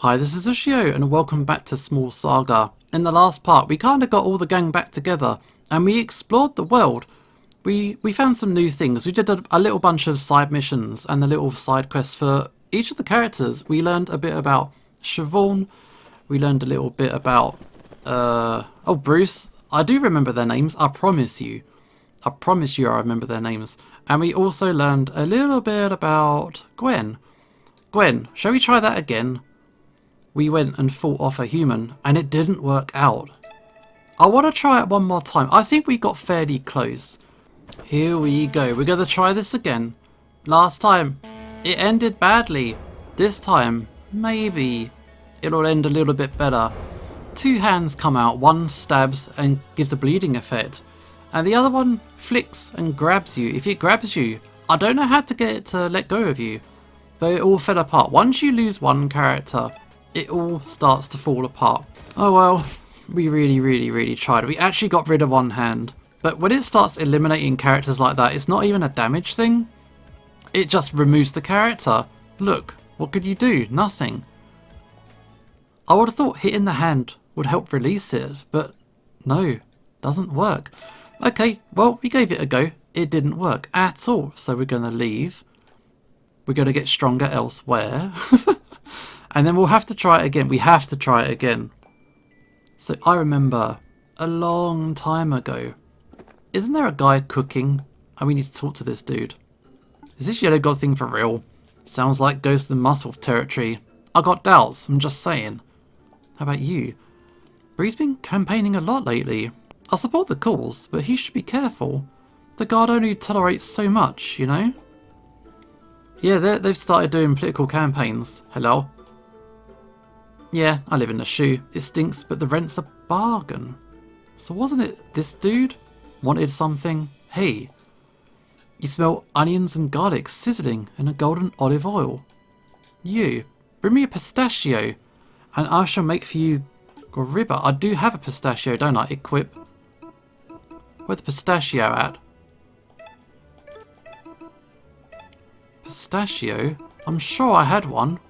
Hi, this is Ushio, and welcome back to Small Saga. In the last part, we kind of got all the gang back together, and we explored the world. We found some new things. We did a little bunch of side missions and a little side quests for each of the characters. We learned a bit about Siobhan. We learned a little bit about Bruce. I do remember their names. I promise you. I promise you, I remember their names. And we also learned a little bit about Gwen. Gwen, shall we try that again? We went and fought off a human, and it didn't work out. I want to try it one more time. I think we got fairly close. Here we go. We're going to try this again. Last time, it ended badly. This time, maybe it'll end a little bit better. Two hands come out. One stabs and gives a bleeding effect, and the other one flicks and grabs you. If it grabs you, I don't know how to get it to let go of you, but it all fell apart. Once you lose one character, it all starts to fall apart. Oh well, we really tried. We actually got rid of one hand. But when it starts eliminating characters like that, it's not even a damage thing. It just removes the character. Look, what could you do? Nothing. I would have thought hitting the hand would help release it, but no, doesn't work. Okay, well, we gave it a go. It didn't work at all, so we're going to leave. We're going to get stronger elsewhere. And then we'll have to try it again. We have to try it again. So I remember a long time ago. Isn't there a guy cooking? And we need to talk to this dude. Is this yellow god thing for real? Sounds like Ghost and Muscle territory. I got doubts, I'm just saying. How about you? Bree's been campaigning a lot lately. I support the cause, but he should be careful. The guard only tolerates so much, you know? Yeah, they've started doing political campaigns. Hello? Yeah, I live in the shoe. It stinks, but the rent's a bargain. So wasn't it this dude? Wanted something? Hey. You smell onions and garlic sizzling in a golden olive oil. You, bring me a pistachio, and I shall make for you goriba. I do have a pistachio, don't I? Equip. Where's the pistachio at? Pistachio? I'm sure I had one.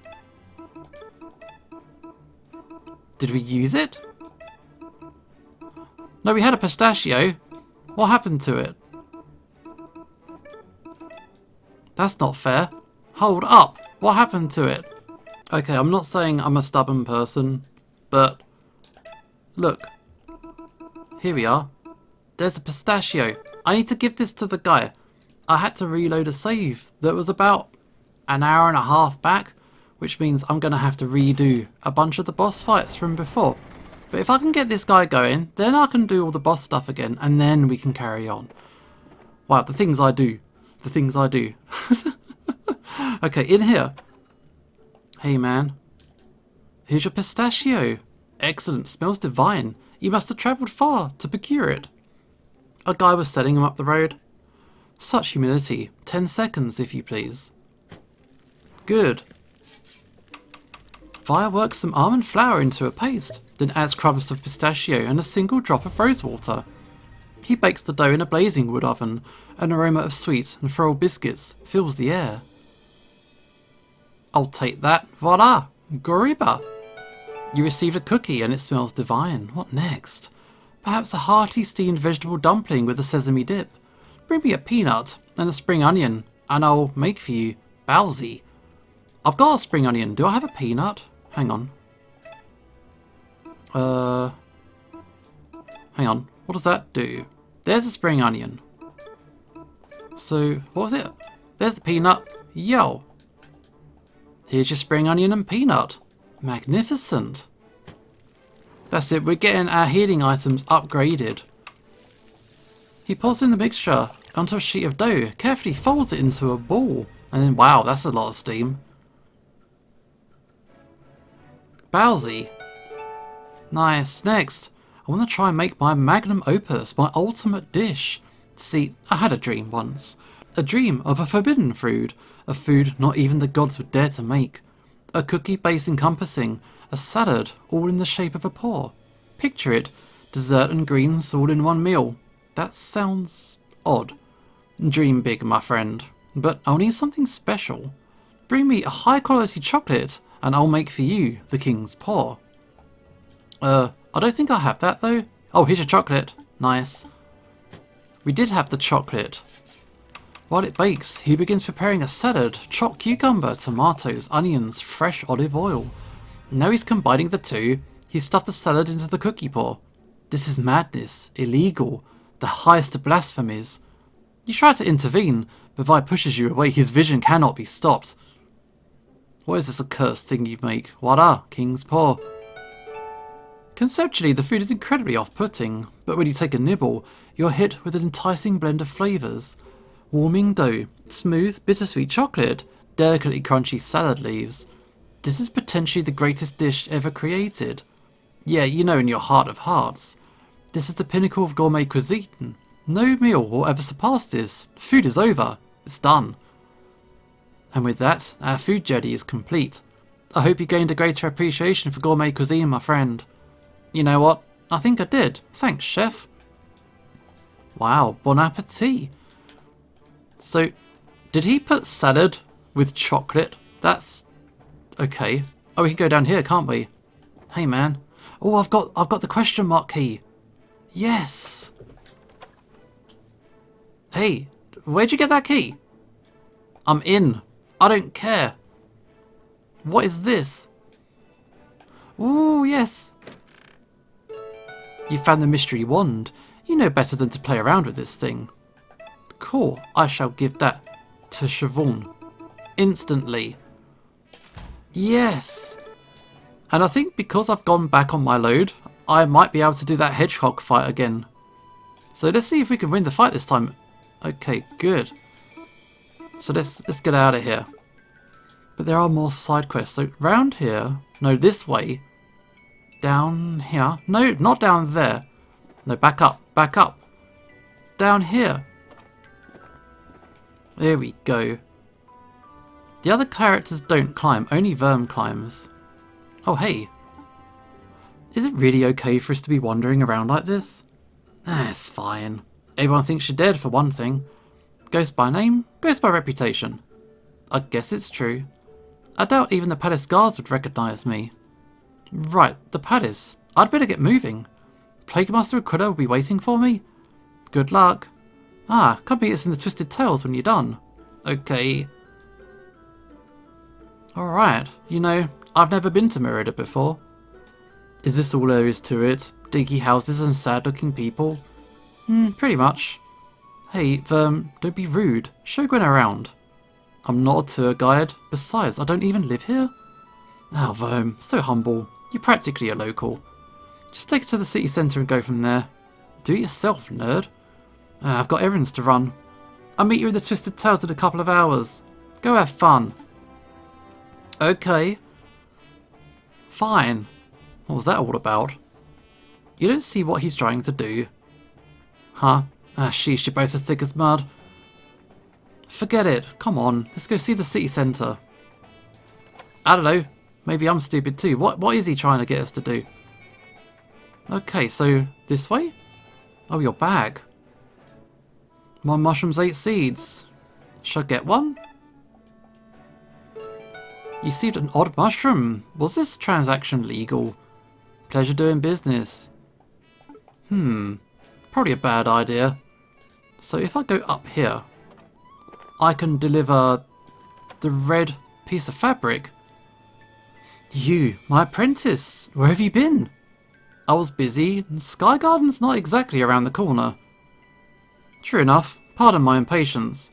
Did we use it? No, we had a pistachio. What happened to it? That's not fair. Hold up. What happened to it? Okay, I'm not saying I'm a stubborn person, but look. Here we are. There's a pistachio. I need to give this to the guy. I had to reload a save that was about an hour and a half back, which means I'm going to have to redo a bunch of the boss fights from before. But if I can get this guy going, then I can do all the boss stuff again, and then we can carry on. Wow, the things I do. The things I do. Okay, in here. Hey man. Here's your pistachio. Excellent, smells divine. You must have travelled far to procure it. A guy was selling him up the road. Such humility. 10 seconds, if you please. Good. Fire works some almond flour into a paste, then adds crumbs of pistachio and a single drop of rose water. He bakes the dough in a blazing wood oven. An aroma of sweet and floral biscuits fills the air. I'll take that. Voila! Goriba! You received a cookie and it smells divine. What next? Perhaps a hearty steamed vegetable dumpling with a sesame dip. Bring me a peanut and a spring onion, and I'll make for you bowsy. I've got a spring onion. Do I have a peanut? Hang on. Hang on. What does that do? There's a spring onion. So, what was it? There's the peanut. Yo! Here's your spring onion and peanut. Magnificent. That's it. We're getting our healing items upgraded. He pours in the mixture onto a sheet of dough, carefully folds it into a ball, and then wow, that's a lot of steam. Bowsy. Nice. Next, I want to try and make my magnum opus, my ultimate dish. See, I had a dream once. A dream of a forbidden food. A food not even the gods would dare to make. A cookie base encompassing a salad all in the shape of a paw. Picture it, dessert and greens all in one meal. That sounds odd. Dream big, my friend. But I'll need something special. Bring me a high quality chocolate and I'll make for you the king's paw. I don't think I have that though. Oh, here's your chocolate. Nice. We did have the chocolate. While it bakes, he begins preparing a salad, chopped cucumber, tomatoes, onions, fresh olive oil. Now he's combining the two. He stuffed the salad into the cookie paw. This is madness, illegal, the highest of blasphemies. You try to intervene, but Vi pushes you away. His vision cannot be stopped. What is this accursed thing you make? Voila, king's paw. Conceptually, the food is incredibly off-putting, but when you take a nibble, you're hit with an enticing blend of flavours. Warming dough, smooth, bittersweet chocolate, delicately crunchy salad leaves. This is potentially the greatest dish ever created. Yeah, you know, in your heart of hearts. This is the pinnacle of gourmet cuisine. No meal will ever surpass this. Food is over. It's done. And with that, our food journey is complete. I hope you gained a greater appreciation for gourmet cuisine, my friend. You know what? I think I did. Thanks, chef. Wow, bon appetit. So, did he put salad with chocolate? That's okay. Oh, we can go down here, can't we? Hey, man. Oh, I've got the question mark key. Yes. Hey, where'd you get that key? I'm in. I don't care. What is this? Ooh, yes. You found the mystery wand. You know better than to play around with this thing. Cool. I shall give that to Siobhan instantly. Yes. And I think because I've gone back on my load, I might be able to do that hedgehog fight again. So let's see if we can win the fight this time. Okay, good. So let's get out of here. But there are more side quests. So round here. No, this way. Down here. No, not down there. No, back up. Back up. Down here. There we go. The other characters don't climb. Only Verm climbs. Oh, hey. Is it really okay for us to be wandering around like this? It's fine. Everyone thinks you're dead for one thing. Ghost by name, ghost by reputation. I guess it's true. I doubt even the palace guards would recognise me. Right, the palace. I'd better get moving. Plague Master Aquila will be waiting for me. Good luck. Ah, come meet us in the Twisted Tales when you're done. Okay. Alright, you know, I've never been to Merida before. Is this all there is to it? Dinky houses and sad-looking people? Pretty much. Hey, Verm, don't be rude. Show Gwen around. I'm not a tour guide. Besides, I don't even live here. Oh, Verm, so humble. You're practically a local. Just take it to the city centre and go from there. Do it yourself, nerd. I've got errands to run. I'll meet you in the Twisted Tales in a couple of hours. Go have fun. Okay. Fine. What was that all about? You don't see what he's trying to do. Huh? Sheesh, you're both as thick as mud. Forget it. Come on, let's go see the city centre. I don't know. Maybe I'm stupid too. What is he trying to get us to do? Okay, so this way? Oh, your bag. More mushrooms, 8 seeds. Should I get one? You seed an odd mushroom. Was this transaction legal? Pleasure doing business. Probably a bad idea. So if I go up here, I can deliver the red piece of fabric. You, my apprentice, where have you been? I was busy, and Sky Garden's not exactly around the corner. True enough, pardon my impatience.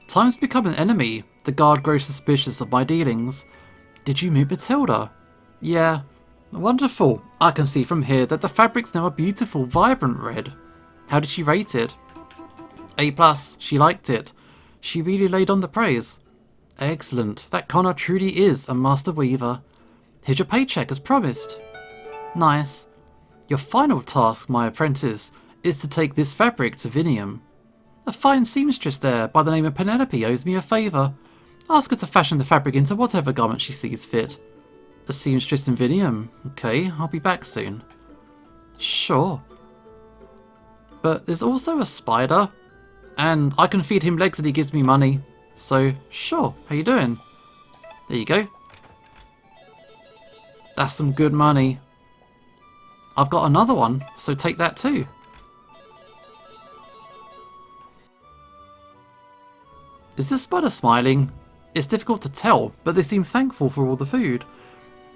Time's become an enemy. The guard grows suspicious of my dealings. Did you meet Matilda? Yeah. Wonderful. I can see from here that the fabric's now a beautiful, vibrant red. How did she rate it? A+. She liked it. She really laid on the praise. Excellent. That Connor truly is a master weaver. Here's your paycheck as promised. Nice. Your final task, my apprentice, is to take this fabric to Vinium. A fine seamstress there by the name of Penelope owes me a favour. Ask her to fashion the fabric into whatever garment she sees fit. A seamstress in Vinium. Okay, I'll be back soon. Sure. But there's also a spider, and I can feed him legs and he gives me money. So, sure, how you doing? There you go. That's some good money. I've got another one, so take that too. Is this spider smiling? It's difficult to tell, but they seem thankful for all the food.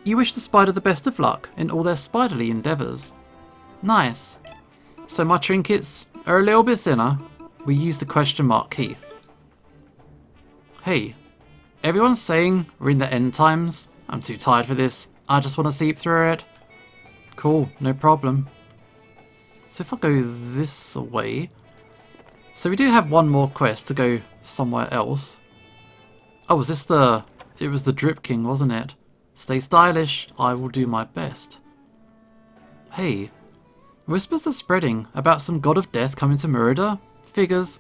You wish the spider the best of luck in all their spiderly endeavours. Nice. So my trinkets are a little bit thinner. We use the question mark key. Hey, everyone's saying we're in the end times. I'm too tired for this. I just want to sleep through it. Cool, no problem. So if I go this way... So we do have one more quest to go somewhere else. Oh, was this the... It was the Drip King, wasn't it? Stay stylish, I will do my best. Hey, whispers are spreading about some god of death coming to Merida. Figures.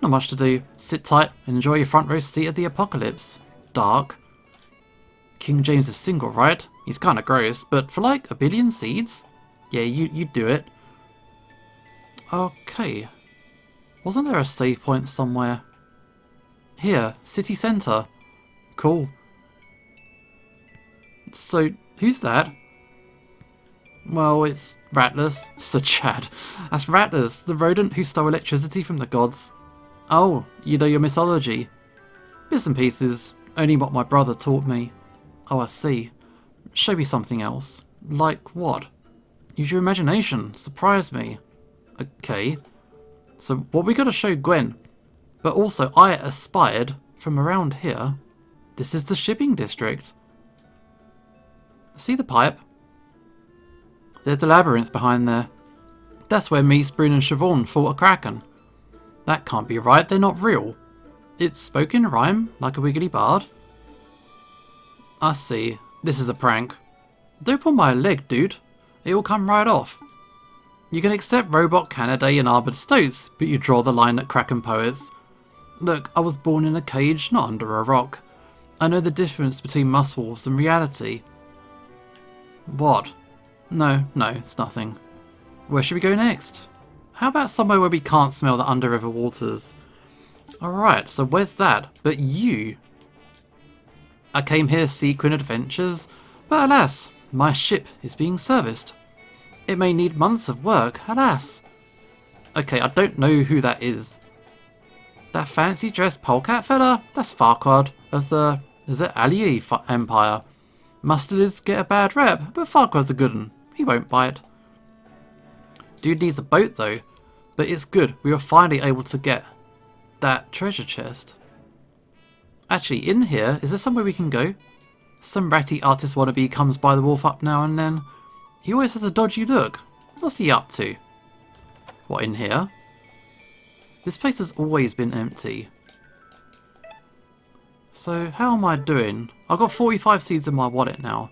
Not much to do. Sit tight and enjoy your front row seat at the apocalypse. Dark. King James is single, right? He's kinda gross, but for like 1 billion seeds? Yeah, you do it. Okay. Wasn't there a save point somewhere? Here, city centre. Cool. So, who's that? Well, it's Rattlers. Sir Chad. That's Rattlers, the rodent who stole electricity from the gods. Oh, you know your mythology. Bits and pieces, only what my brother taught me. Oh, I see. Show me something else. Like what? Use your imagination. Surprise me. Okay. So what we gotta show Gwen? But also, I aspired from around here. This is the shipping district. See the pipe? There's a labyrinth behind there. That's where me, Spoon and Siobhan fought a kraken. That can't be right, they're not real. It's spoken rhyme, like a wiggly bard. I see. This is a prank. Don't pull my leg, dude. It will come right off. You can accept Robot Canaday and Armored Stoats, but you draw the line at Kraken poets. Look, I was born in a cage, not under a rock. I know the difference between muswolves and reality. What? No, it's nothing. Where should we go next? How about somewhere where we can't smell the under-river waters? Alright, so where's that? But you? I came here seeking adventures, but alas, my ship is being serviced. It may need months of work, alas. Okay, I don't know who that is. That fancy dressed polecat fella? That's Farquaad of the... is it Allier Empire? Mustards get a bad rep, but Farquaad's a good one. He won't bite. Dude needs a boat though, but it's good. We were finally able to get that treasure chest. Actually, in here, is there somewhere we can go? Some ratty artist wannabe comes by the wharf up now and then. He always has a dodgy look. What's he up to? What, in here? This place has always been empty. So, how am I doing? I've got 45 seeds in my wallet now.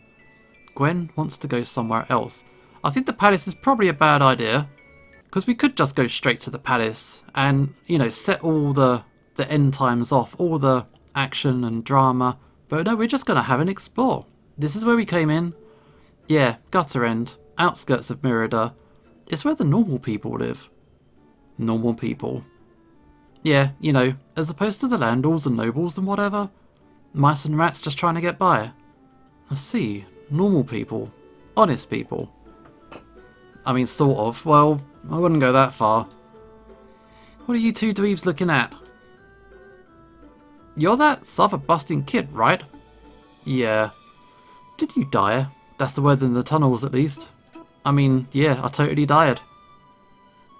Gwen wants to go somewhere else. I think the palace is probably a bad idea. Because we could just go straight to the palace and, you know, set all the end times off. All the action and drama. But no, we're just going to have an explore. This is where we came in. Yeah, gutter end. Outskirts of Merida. It's where the normal people live. Normal people. Yeah, you know, as opposed to the landlords and nobles and whatever. Mice and rats just trying to get by. I see. Normal people. Honest people. I mean, sort of. Well, I wouldn't go that far. What are you two dweebs looking at? You're that Sava-busting kid, right? Yeah. Did you die? That's the word in the tunnels, at least. I mean, yeah, I totally died.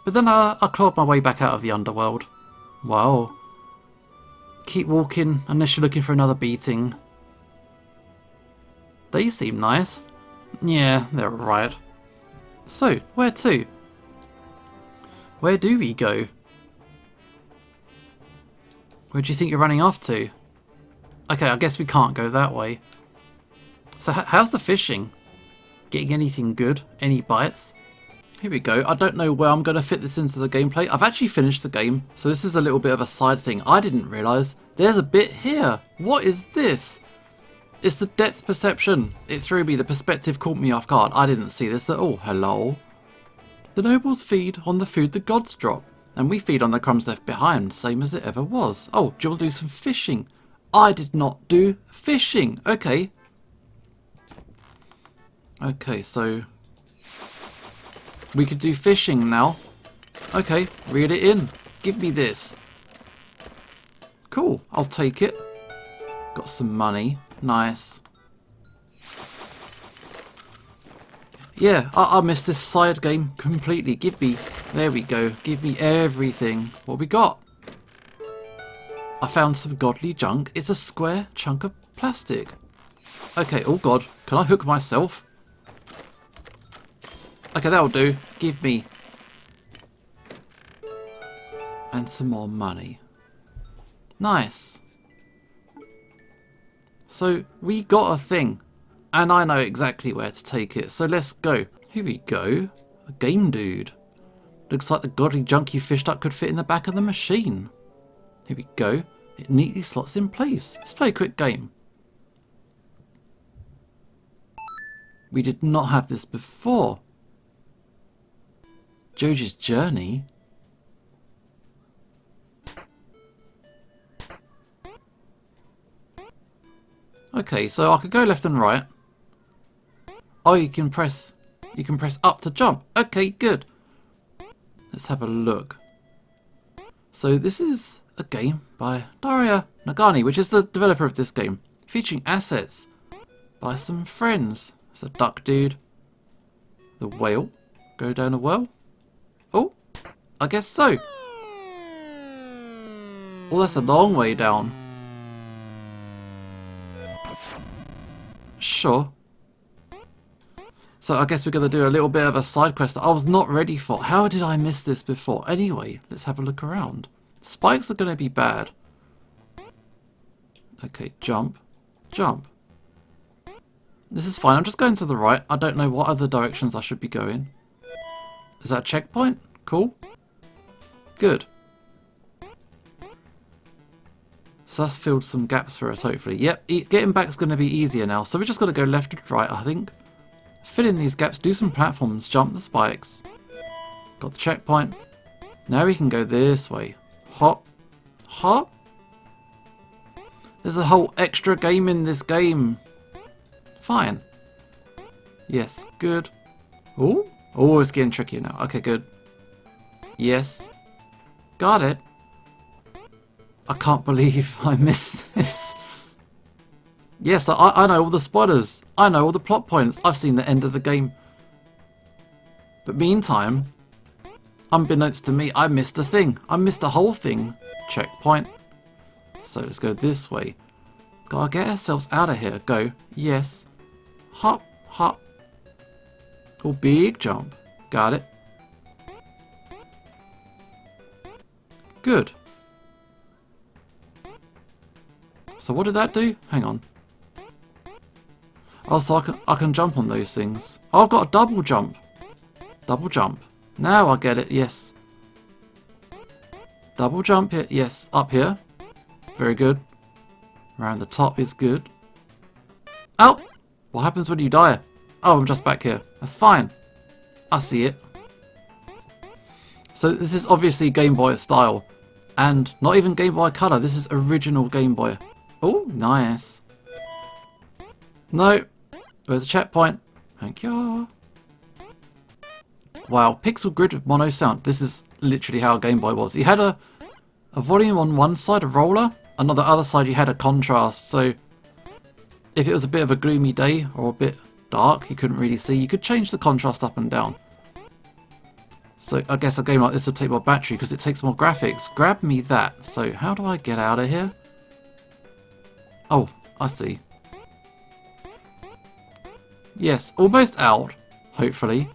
But then I clawed my way back out of the underworld. Wow. Keep walking unless you're looking for another beating. They seem nice. Yeah, they're alright. So, where to? Where do we go? Where do you think you're running off to? Okay, I guess we can't go that way. So how's the fishing? Getting anything good? Any bites? Here we go. I don't know where I'm going to fit this into the gameplay. I've actually finished the game, so this is a little bit of a side thing. I didn't realise there's a bit here. What is this? It's the depth perception. It threw me. The perspective caught me off guard. I didn't see this at all. Hello? The nobles feed on the food the gods drop, and we feed on the crumbs left behind, same as it ever was. Oh, do you want to do some fishing? I did not do fishing. Okay. Okay, so we could do fishing now. Okay, reel it in. Give me this. Cool, I'll take it. Got some money. Nice. Yeah, I missed this side game completely. Give me... There we go. Give me everything. What we got? I found some godly junk. It's a square chunk of plastic. Okay, oh god. Can I hook myself? Okay, that'll do. Give me. And some more money. Nice. So, we got a thing. And I know exactly where to take it. So let's go. Here we go. A game dude. Looks like the godly junk you fished up could fit in the back of the machine. Here we go. It neatly slots in place. Let's play a quick game. We did not have this before. Joji's journey. Okay, so I could go left and right. Oh, you can press up to jump. Okay, good. Let's have a look. So this is a game by Daria Nagani, which is the developer of this game, featuring assets by some friends. It's a duck dude. The whale. Go down a well. Oh, I guess so. Well, that's a long way down. Sure. So I guess we're going to do a little bit of a side quest that I was not ready for. How did I miss this before? Anyway, let's have a look around. Spikes are going to be bad. Okay, jump. Jump. This is fine. I'm just going to the right. I don't know what other directions I should be going. Is that a checkpoint? Cool. Good. So that's filled some gaps for us, hopefully. Yep, getting back is going to be easier now. So we're just going to go left and right, I think. Fill in these gaps, do some platforms, jump the spikes. Got the checkpoint. Now we can go this way. Hop. Hop. There's a whole extra game in this game. Fine. Yes, good. Oh, oh, it's getting trickier now. Okay, good. Yes. Got it. I can't believe I missed this. Yes, I know all the spoilers. I know all the plot points. I've seen the end of the game. But meantime, unbeknownst to me, I missed a thing. I missed a whole thing. Checkpoint. So let's go this way. Gotta get ourselves out of here. Go. Yes. Hop, hop. Oh, big jump. Got it. Good. So what did that do? Hang on. Oh, so I can jump on those things. Oh, I've got a double jump. Double jump. Now I get it. Yes. Double jump here. Yes. Up here. Very good. Around the top is good. Oh! What happens when you die? Oh, I'm just back here. That's fine. I see it. So this is obviously Game Boy style. And not even Game Boy Color. This is original Game Boy. Oh, nice. No. Where's the checkpoint? Thank you. Wow, pixel grid with mono sound. This is literally how Game Boy was. You had a volume on one side, a roller, and on the other side you had a contrast. So if it was a bit of a gloomy day or a bit dark, you couldn't really see, you could change the contrast up and down. So I guess a game like this would take more battery because it takes more graphics. Grab me that. So how do I get out of here? Oh, I see. Yes, almost out, hopefully.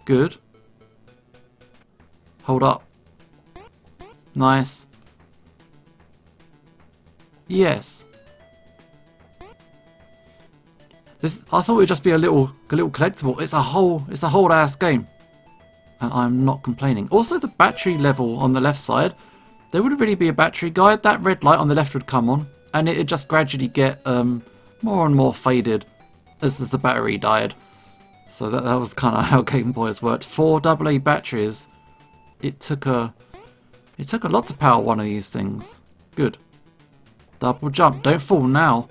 Good. Hold up. Nice. Yes. This, I thought it would just be a little collectible. It's a whole ass game. And I'm not complaining. Also, the battery level on the left side, there wouldn't really be a battery guide. That red light on the left would come on, and it'd just gradually get more and more faded as the battery died. So that was kind of how Game Boys worked. 4 AA batteries. It took a lot to power one of these things. Good. Double jump. Don't fall now.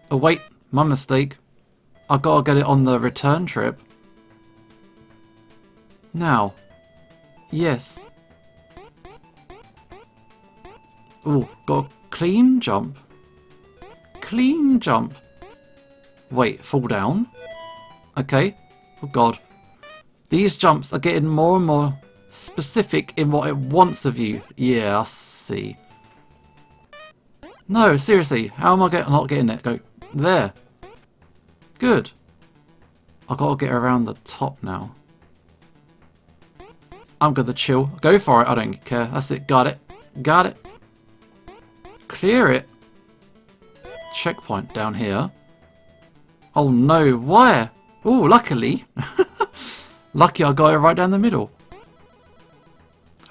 Oh wait, My mistake. I gotta get it on the return trip. Now. Yes. Ooh, got a clean jump. Clean jump. Wait, fall down? Okay. Oh god. These jumps are getting more and more specific in what it wants of you. Yeah, I see. No, seriously, how am I not getting it? Go there. Good. I gotta get around the top now. I'm gonna chill. Go for it, I don't care. That's it, got it. Got it. Clear it. Checkpoint down here. Oh no, why? Oh, luckily. Lucky I got it right down the middle.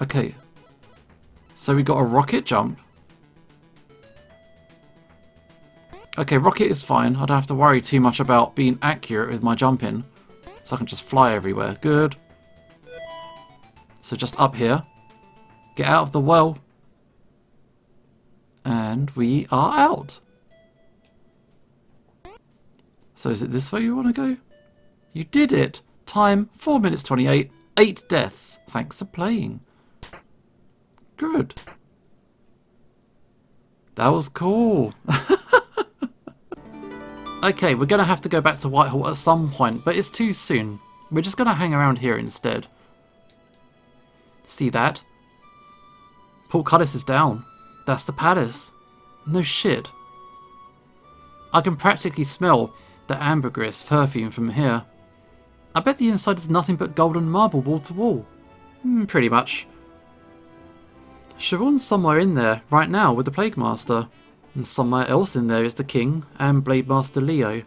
Okay. So we got a rocket jump. Okay, rocket is fine. I don't have to worry too much about being accurate with my jumping. So I can just fly everywhere. Good. So just up here. Get out of the well. And we are out. So is it this way you want to go? You did it! Time 4 minutes 28. 8 deaths. Thanks for playing. Good. That was cool. Okay, we're going to have to go back to Whitehall at some point, but it's too soon. We're just going to hang around here instead. See that? Portcullis is down. That's the palace. No shit. I can practically smell the ambergris perfume from here. I bet the inside is nothing but golden marble wall to wall. Pretty much. Siobhan's somewhere in there right now with the Plague Master. And somewhere else in there is the King and Blade Master Leo.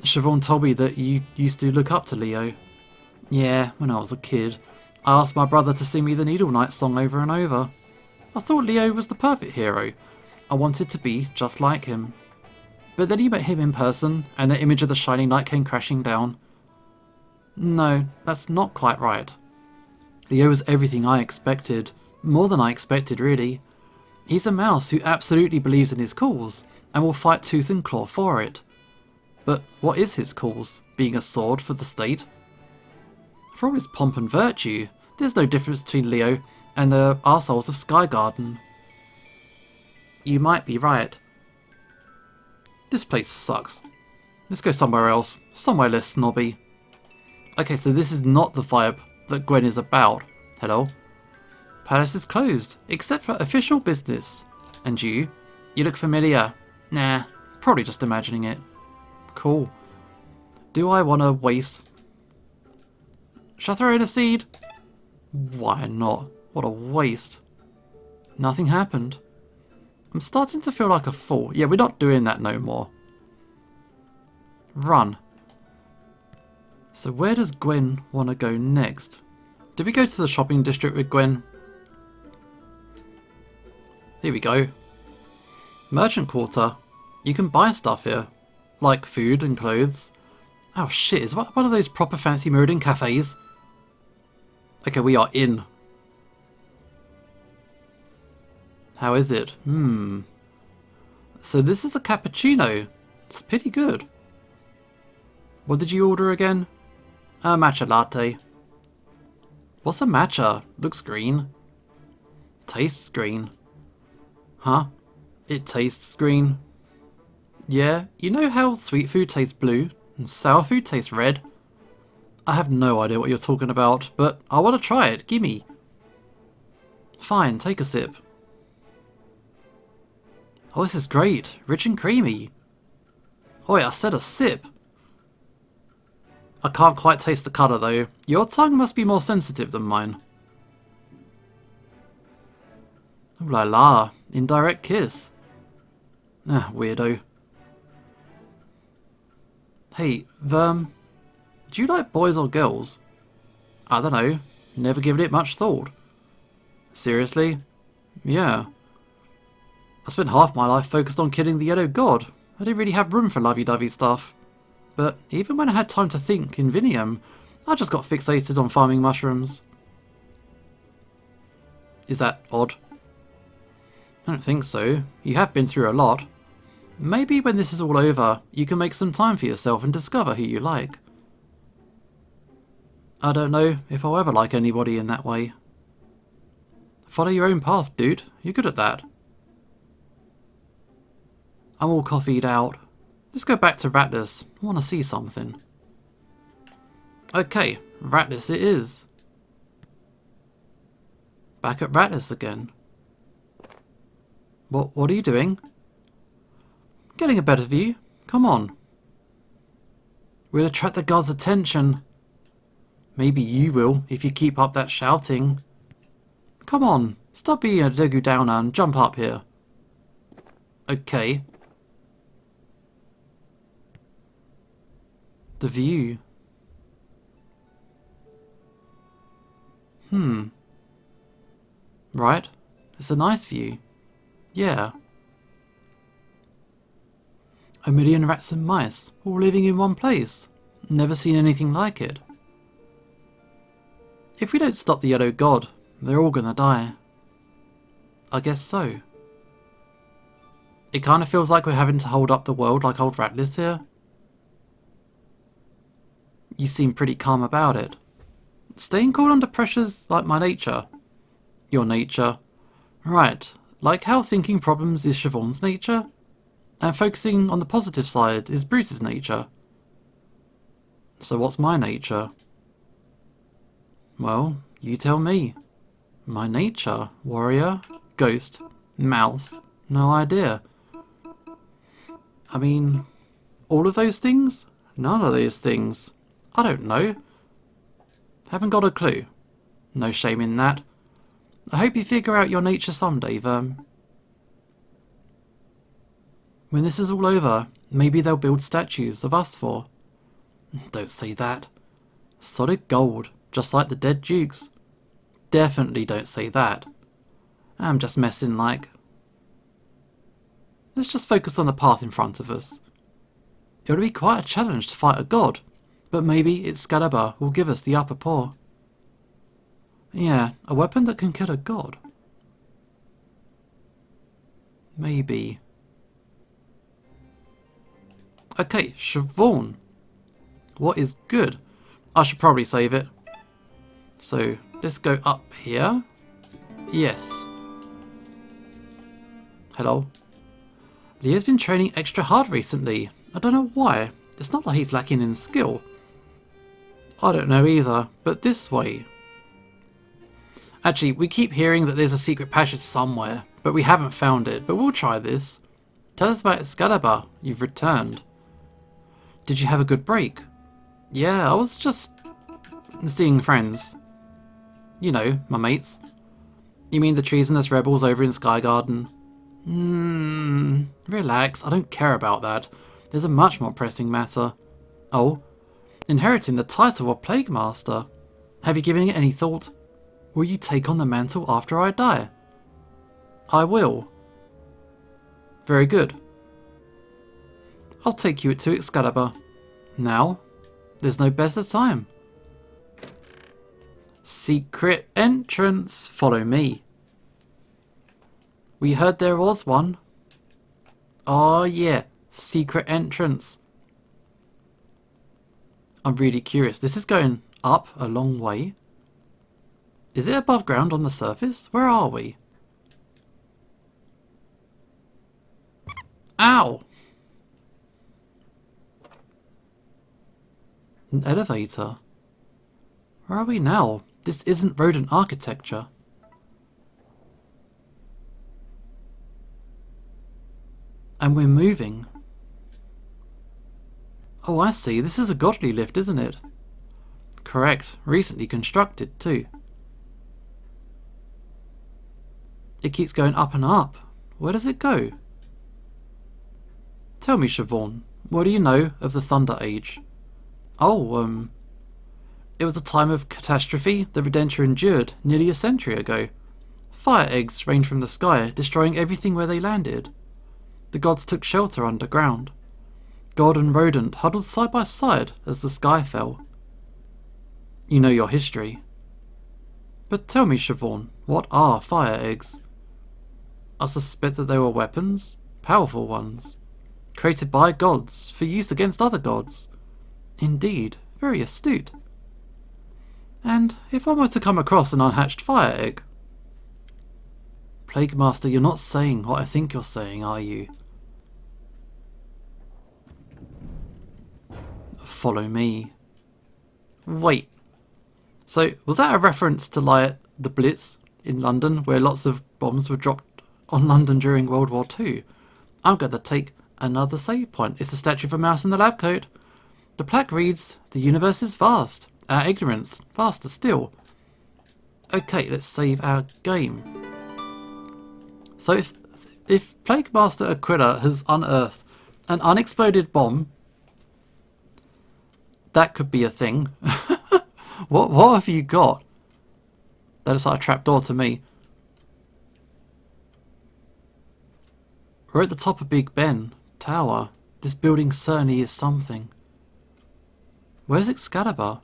Siobhan told me that you used to look up to Leo. Yeah, when I was a kid. I asked my brother to sing me the Needle Knight song over and over. I thought Leo was the perfect hero. I wanted to be just like him. But then he met him in person, and the image of the Shining Knight came crashing down. No, that's not quite right. Leo was everything I expected. More than I expected, really. He's a mouse who absolutely believes in his cause, and will fight tooth and claw for it. But what is his cause? Being a sword for the state? For all his pomp and virtue, there's no difference between Leo and the arseholes of Skygarden. You might be right. This place sucks. Let's go somewhere else, somewhere less snobby. Okay, so this is not the vibe that Gwen is about. Hello? Palace is closed, except for official business. And you? You look familiar. Nah, probably just imagining it. Cool. Do I want to waste... Should I throw in a seed? Why not? What a waste. Nothing happened. I'm starting to feel like a fool. Yeah, we're not doing that no more. Run. So where does Gwen want to go next? Did we go to the shopping district with Gwen? Here we go. Merchant Quarter. You can buy stuff here. Like food and clothes. Oh shit, is one of those proper fancy Mirrodin cafes? Okay, we are in. How is it? So this is a cappuccino. It's pretty good. What did you order again? A matcha latte. What's a matcha? Looks green. Tastes green. Huh? It tastes green. Yeah, you know how sweet food tastes blue and sour food tastes red? I have no idea what you're talking about, but I want to try it. Gimme. Fine, take a sip. Oh, this is great. Rich and creamy. Oh yeah, I said a sip. I can't quite taste the colour though. Your tongue must be more sensitive than mine. Ooh la la. Indirect kiss. Ah, weirdo. Hey, do you like boys or girls? I don't know. Never given it much thought. Seriously? Yeah. I spent half my life focused on killing the Yellow God. I didn't really have room for lovey-dovey stuff. But even when I had time to think in Vinium, I just got fixated on farming mushrooms. Is that odd? I don't think so. You have been through a lot. Maybe when this is all over, you can make some time for yourself and discover who you like. I don't know if I'll ever like anybody in that way. Follow your own path, dude. You're good at that. I'm all coffeeed out. Let's go back to Rattlers. I want to see something. Okay, Rattlers it is. Back at Rattlers again. What are you doing? Getting a better view. Come on. We'll attract the guards' attention. Maybe you will, if you keep up that shouting. Come on, stop being a Deku Downer and jump up here. Okay. The view. Right. It's a nice view. Yeah. A million rats and mice, all living in one place. Never seen anything like it. If we don't stop the Yellow God, they're all gonna die. I guess so. It kind of feels like we're having to hold up the world like old Rattlers here. You seem pretty calm about it. Staying cool under pressure's like my nature. Your nature. Right, like how thinking problems is Siobhan's nature, and focusing on the positive side is Bruce's nature. So what's my nature? Well, you tell me. My nature? Warrior? Ghost? Mouse? No idea. I mean, all of those things? None of those things. I don't know. Haven't got a clue. No shame in that. I hope you figure out your nature someday, Verm. When this is all over, maybe they'll build statues of us four. Don't say that. Solid gold, just like the dead dukes. Definitely don't say that. I'm just messing like. Let's just focus on the path in front of us. It would be quite a challenge to fight a god, but maybe Excalibur will give us the upper paw. Yeah, a weapon that can kill a god. Maybe. Okay, Siobhan. What is good? I should probably save it. So, let's go up here. Yes. Hello. Leo's been training extra hard recently. I don't know why. It's not like he's lacking in skill. I don't know either, but this way. Actually, we keep hearing that there's a secret passage somewhere, but we haven't found it, but we'll try this. Tell us about Excalibur. You've returned. Did you have a good break? Yeah, I was just seeing friends. You know, my mates. You mean the treasonous rebels over in Sky Garden? Relax, I don't care about that. There's a much more pressing matter. Oh, inheriting the title of Plague Master. Have you given it any thought? Will you take on the mantle after I die? I will. Very good. I'll take you to Excalibur. Now? There's no better time. Secret entrance. Follow me. We heard there was one. Oh yeah, secret entrance. I'm really curious. This is going up a long way. Is it above ground on the surface? Where are we? Ow! An elevator. Where are we now? This isn't rodent architecture. And we're moving. Oh, I see. This is a godly lift, isn't it? Correct. Recently constructed, too. It keeps going up and up. Where does it go? Tell me, Siobhan, what do you know of the Thunder Age? Oh, it was a time of catastrophe the Redentor endured nearly a century ago. Fire eggs rained from the sky, destroying everything where they landed. The gods took shelter underground. God and rodent huddled side by side as the sky fell. You know your history. But tell me, Siobhan, what are fire eggs? I suspect that they were weapons, powerful ones. created by gods for use against other gods. Indeed, very astute. And if one were to come across an unhatched fire egg... Plague Master, you're not saying what I think you're saying, are you? Follow me. Wait. So, was that a reference to, like, the Blitz in London, where lots of bombs were dropped on London during World War II? I'm going to take another save point. It's the statue of a mouse in the lab coat. The plaque reads, "The universe is vast. Our ignorance, vaster still." Okay, let's save our game. So if Plague Master Aquila has unearthed an unexploded bomb, that could be a thing. What have you got? That looks like a trapdoor to me. We're at the top of Big Ben Tower. This building certainly is something. Where's Excalibur?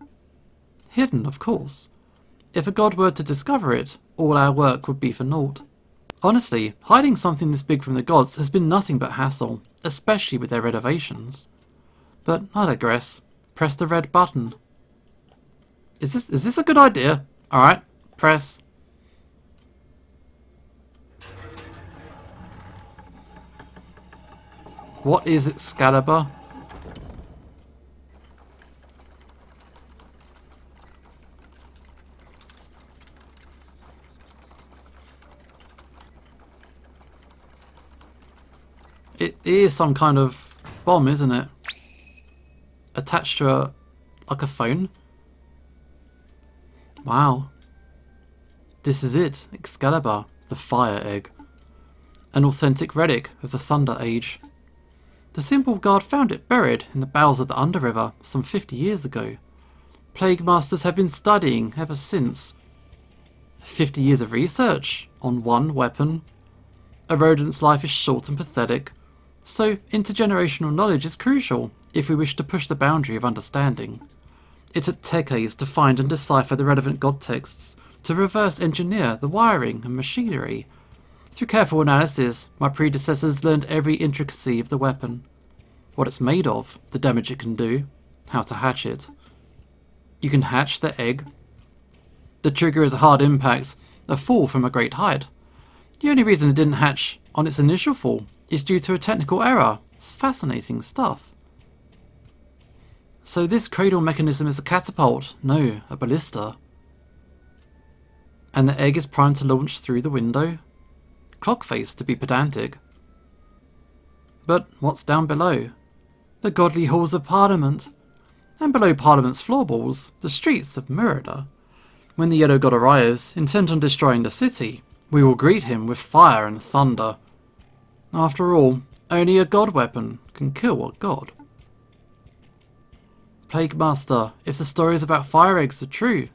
Hidden, of course. If a god were to discover it, all our work would be for naught. Honestly, hiding something this big from the gods has been nothing but hassle, especially with their renovations. But I digress. Press the red button. Is this a good idea? Alright, press. What is Excalibur? It is some kind of bomb, isn't it? Attached to like a phone. Wow. This is it, Excalibur, the fire egg. An authentic relic of the Thunder Age. The Thimble Guard found it buried in the bowels of the Underriver some 50 years ago. Plague Masters have been studying ever since. 50 years of research on one weapon. A rodent's life is short and pathetic, so intergenerational knowledge is crucial if we wish to push the boundary of understanding. It took decades to find and decipher the relevant god texts, to reverse engineer the wiring and machinery. Through careful analysis, my predecessors learned every intricacy of the weapon. What it's made of, the damage it can do, how to hatch it. You can hatch the egg. The trigger is a hard impact, a fall from a great height. The only reason it didn't hatch on its initial fall is due to a technical error. It's fascinating stuff. So this cradle mechanism is a catapult, no, a ballista. And the egg is primed to launch through the window. Clock face, to be pedantic. But what's down below? The godly halls of Parliament. And below Parliament's floorboards, the streets of Murder. When the Yellow God arrives, intent on destroying the city, we will greet him with fire and thunder. After all, only a god weapon can kill a god. Plague Master, if the stories about fire eggs are true,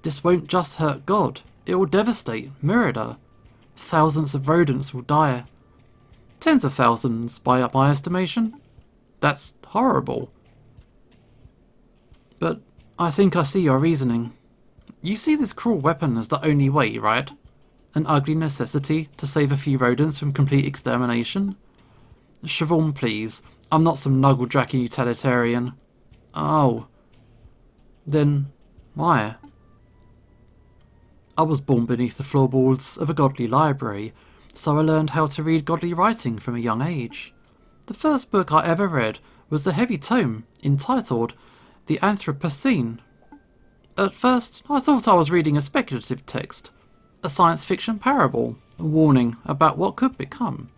this won't just hurt God, it will devastate Murder. Thousands of rodents will die. Tens of thousands, by my estimation. That's horrible. But I think I see your reasoning. You see this cruel weapon as the only way, right? An ugly necessity to save a few rodents from complete extermination? Siobhan, please. I'm not some knuckle-jacking utilitarian. Oh. Then why? I was born beneath the floorboards of a godly library, so I learned how to read godly writing from a young age. The first book I ever read was the heavy tome entitled The Anthropocene. At first, I thought I was reading a speculative text, a science fiction parable, a warning about what could become.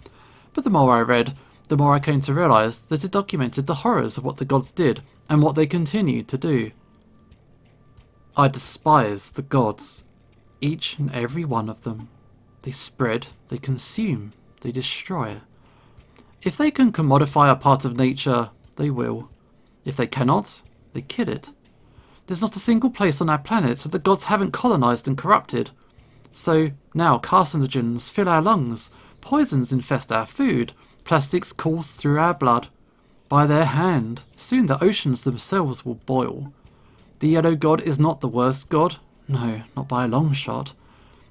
But the more I read, the more I came to realise that it documented the horrors of what the gods did and what they continued to do. I despise the gods. Each and every one of them. They spread, they consume, they destroy. If they can commodify a part of nature, they will. If they cannot, they kill it. There's not a single place on our planet that the gods haven't colonised and corrupted. So now carcinogens fill our lungs, poisons infest our food, plastics course through our blood. By their hand, soon the oceans themselves will boil. The Yellow God is not the worst god. No, not by a long shot.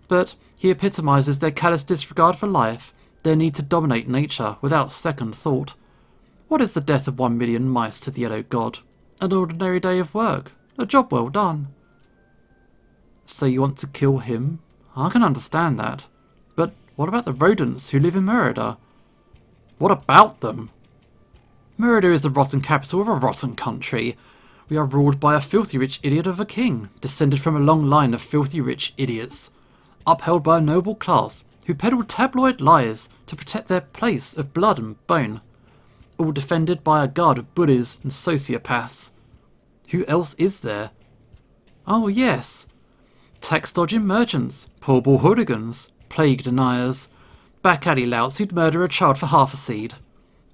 But he epitomises their callous disregard for life, their need to dominate nature without second thought. What is the death of 1 million mice to the Yellow God? An ordinary day of work. A job well done. So you want to kill him? I can understand that. But what about the rodents who live in Merida? What about them? Merida is the rotten capital of a rotten country. We are ruled by a filthy rich idiot of a king, descended from a long line of filthy rich idiots, upheld by a noble class who peddle tabloid lies to protect their place of blood and bone, all defended by a guard of bullies and sociopaths. Who else is there? Oh yes, tax-dodging merchants, poor ball hooligans, plague deniers, back-alley louts who'd murder a child for half a seed,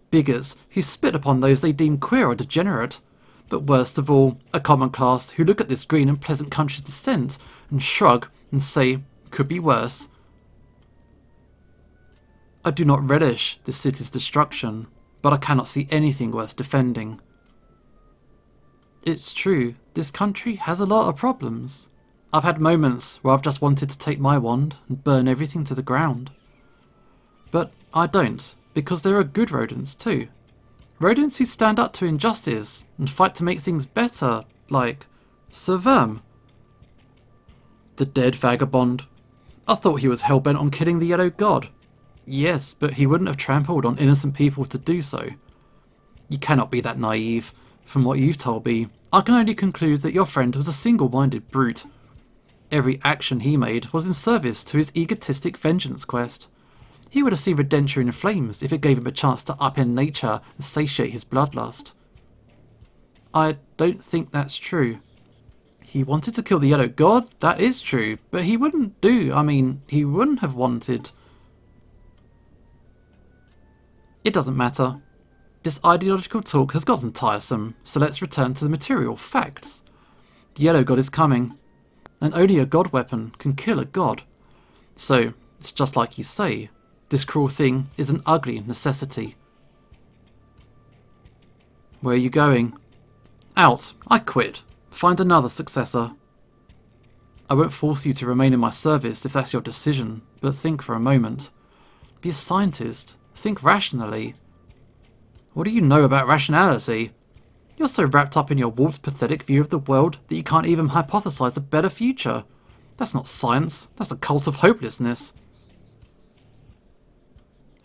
bigots who spit upon those they deem queer or degenerate, but worst of all, a common class who look at this green and pleasant country's descent and shrug and say, could be worse. I do not relish this city's destruction, but I cannot see anything worth defending. It's true, this country has a lot of problems. I've had moments where I've just wanted to take my wand and burn everything to the ground. But I don't, because there are good rodents too. Rodents who stand up to injustice and fight to make things better, like Sir Verm. The dead vagabond. I thought he was hell-bent on killing the Yellow God. Yes, but he wouldn't have trampled on innocent people to do so. You cannot be that naive. From what you've told me, I can only conclude that your friend was a single-minded brute. Every action he made was in service to his egotistic vengeance quest. He would have seen Redentia in flames if it gave him a chance to upend nature and satiate his bloodlust. I don't think that's true. He wanted to kill the Yellow God, that is true, but he wouldn't have wanted... It doesn't matter. This ideological talk has gotten tiresome, so let's return to the material facts. The Yellow God is coming, and only a god weapon can kill a god. So, it's just like you say, this cruel thing is an ugly necessity. Where are you going? Out. I quit. Find another successor. I won't force you to remain in my service if that's your decision, but think for a moment. Be a scientist. Think rationally. What do you know about rationality? You're so wrapped up in your warped, pathetic view of the world that you can't even hypothesize a better future. That's not science. That's a cult of hopelessness.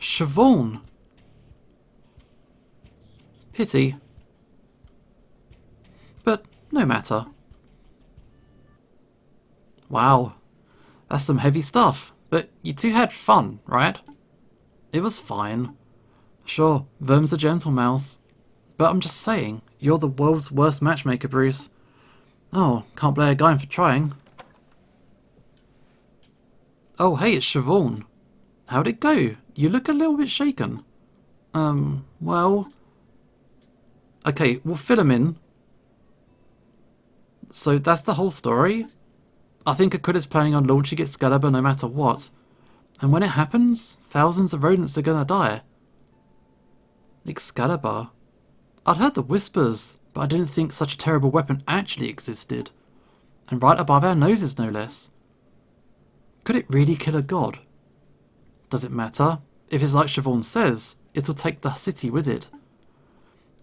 Siobhan. Pity. But no matter. Wow. That's some heavy stuff. But you two had fun, right? It was fine. Sure, Verm's a gentle mouse. But I'm just saying, you're the world's worst matchmaker, Bruce. Oh, can't blame a guy for trying. Oh, hey, it's Siobhan. How'd it go? You look a little bit shaken. Well... Okay, we'll fill him in. So that's the whole story? I think Aquila's planning on launching Excalibur no matter what. And when it happens, thousands of rodents are gonna die. Excalibur? I'd heard the whispers, but I didn't think such a terrible weapon actually existed. And right above our noses, no less. Could it really kill a god? Does it matter? If it's like Siobhan says, it'll take the city with it.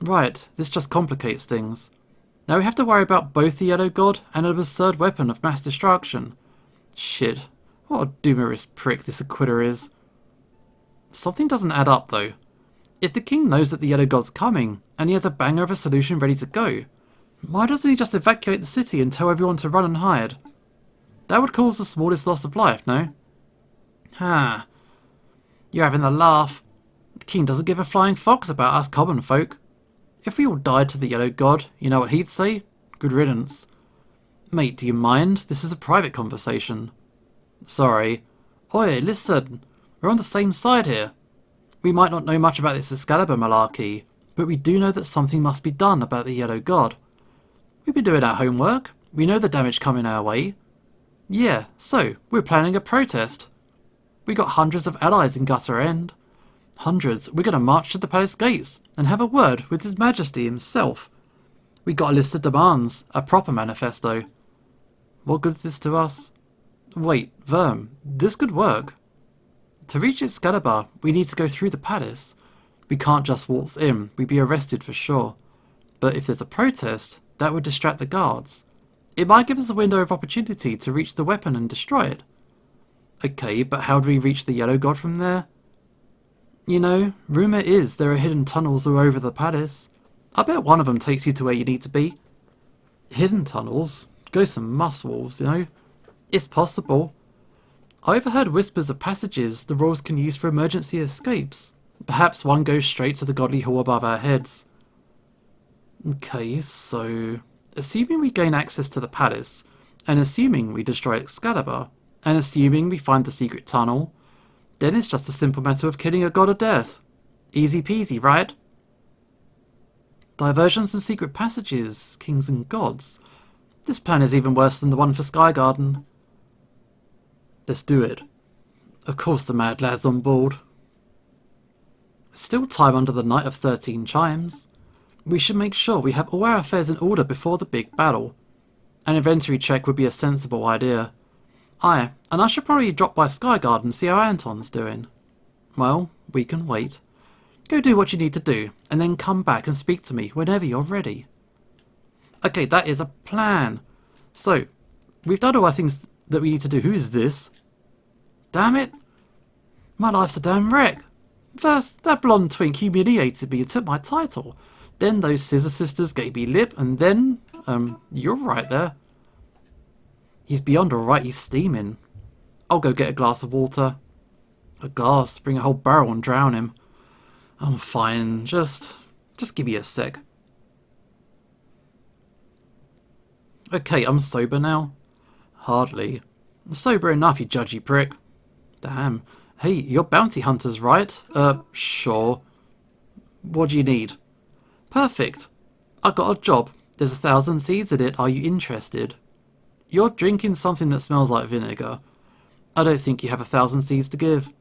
Right, this just complicates things. Now we have to worry about both the Yellow God and an absurd weapon of mass destruction. Shit, what a doomerous prick this Aquila is. Something doesn't add up though. If the king knows that the Yellow God's coming, and he has a banger of a solution ready to go, why doesn't he just evacuate the city and tell everyone to run and hide? That would cause the smallest loss of life, no? Ha. You're having a laugh. The king doesn't give a flying fox about us common folk. If we all died to the Yellow God, you know what he'd say? Good riddance. Mate, do you mind? This is a private conversation. Sorry. Oi, listen. We're on the same side here. We might not know much about this Excalibur malarkey, but we do know that something must be done about the Yellow God. We've been doing our homework. We know the damage coming our way. Yeah, so, we're planning a protest. We got hundreds of allies in Gutter End. Hundreds. We're going to march to the palace gates and have a word with His Majesty himself. We got a list of demands, a proper manifesto. What good's this to us? Wait, Verm, this could work. To reach Excalibur, we need to go through the palace. We can't just waltz in, we'd be arrested for sure. But if there's a protest, that would distract the guards. It might give us a window of opportunity to reach the weapon and destroy it. Okay, but how do we reach the Yellow God from there? You know, rumour is there are hidden tunnels all over the palace. I bet one of them takes you to where you need to be. Hidden tunnels? Ghosts and muskwolves, you know? It's possible. I overheard whispers of passages the royals can use for emergency escapes. Perhaps one goes straight to the godly hall above our heads. Okay, so... assuming we gain access to the palace, and assuming we destroy Excalibur, and assuming we find the secret tunnel, then it's just a simple matter of killing a god of death. Easy peasy, right? Diversions and secret passages, kings and gods. This plan is even worse than the one for Sky Garden. Let's do it. Of course the mad lad's on board. Still time under the night of 13 chimes. We should make sure we have all our affairs in order before the big battle. An inventory check would be a sensible idea. Aye, and I should probably drop by Sky Garden and see how Anton's doing. Well, we can wait. Go do what you need to do, and then come back and speak to me whenever you're ready. Okay, that is a plan. So, we've done all our things that we need to do. Who is this? Damn it! My life's a damn wreck. First, that blonde twink humiliated me and took my title. Then those scissor sisters gave me lip, and then... you're right there. He's beyond alright, he's steaming. I'll go get a glass of water. A glass? Bring a whole barrel and drown him. I'm fine, just give me a sec. Okay, I'm sober now. Hardly. Sober enough, you judgy prick. Damn. Hey, you're bounty hunters, right? Sure. What do you need? Perfect. I got a job. There's 1,000 seeds in it. Are you interested? You're drinking something that smells like vinegar. I don't think you have 1,000 seeds to give.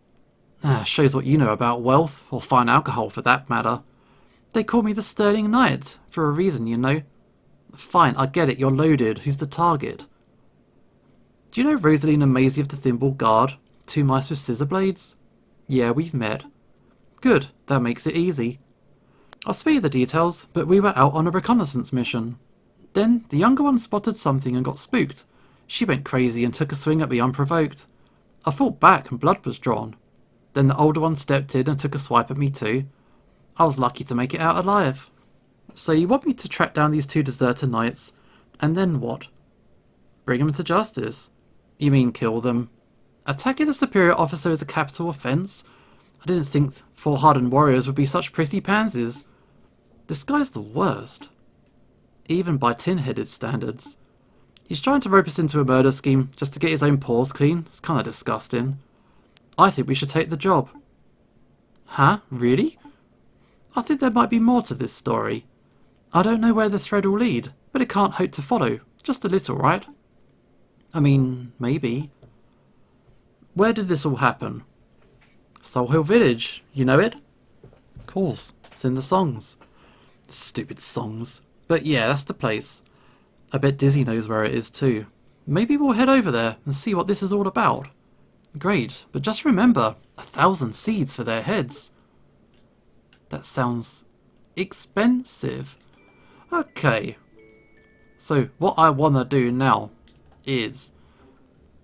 Shows what you know about wealth, or fine alcohol for that matter. They call me the Sterling Knight, for a reason, you know. Fine, I get it, you're loaded. Who's the target? Do you know Rosaline and Maisie of the Thimble Guard? 2 mice with scissor blades? Yeah, we've met. Good, that makes it easy. I'll spare you the details, but we were out on a reconnaissance mission. Then, the younger one spotted something and got spooked. She went crazy and took a swing at me unprovoked. I fought back and blood was drawn. Then the older one stepped in and took a swipe at me too. I was lucky to make it out alive. So you want me to track down these 2 deserter knights, and then what? Bring them to justice? You mean kill them? Attacking a superior officer is a capital offence? I didn't think 4 hardened warriors would be such prissy pansies. This guy's the worst. Even by tin-headed standards. He's trying to rope us into a murder scheme just to get his own paws clean. It's kind of disgusting. I think we should take the job. Huh? Really? I think there might be more to this story. I don't know where the thread will lead, but it can't hope to follow. Just a little, right? I mean, maybe. Where did this all happen? Soul Hill Village. You know it? Of course. It's in the songs. Stupid songs. But yeah, that's the place. I bet Dizzy knows where it is too. Maybe we'll head over there and see what this is all about. Great, but just remember, 1,000 seeds for their heads. That sounds expensive. Okay. So what I want to do now is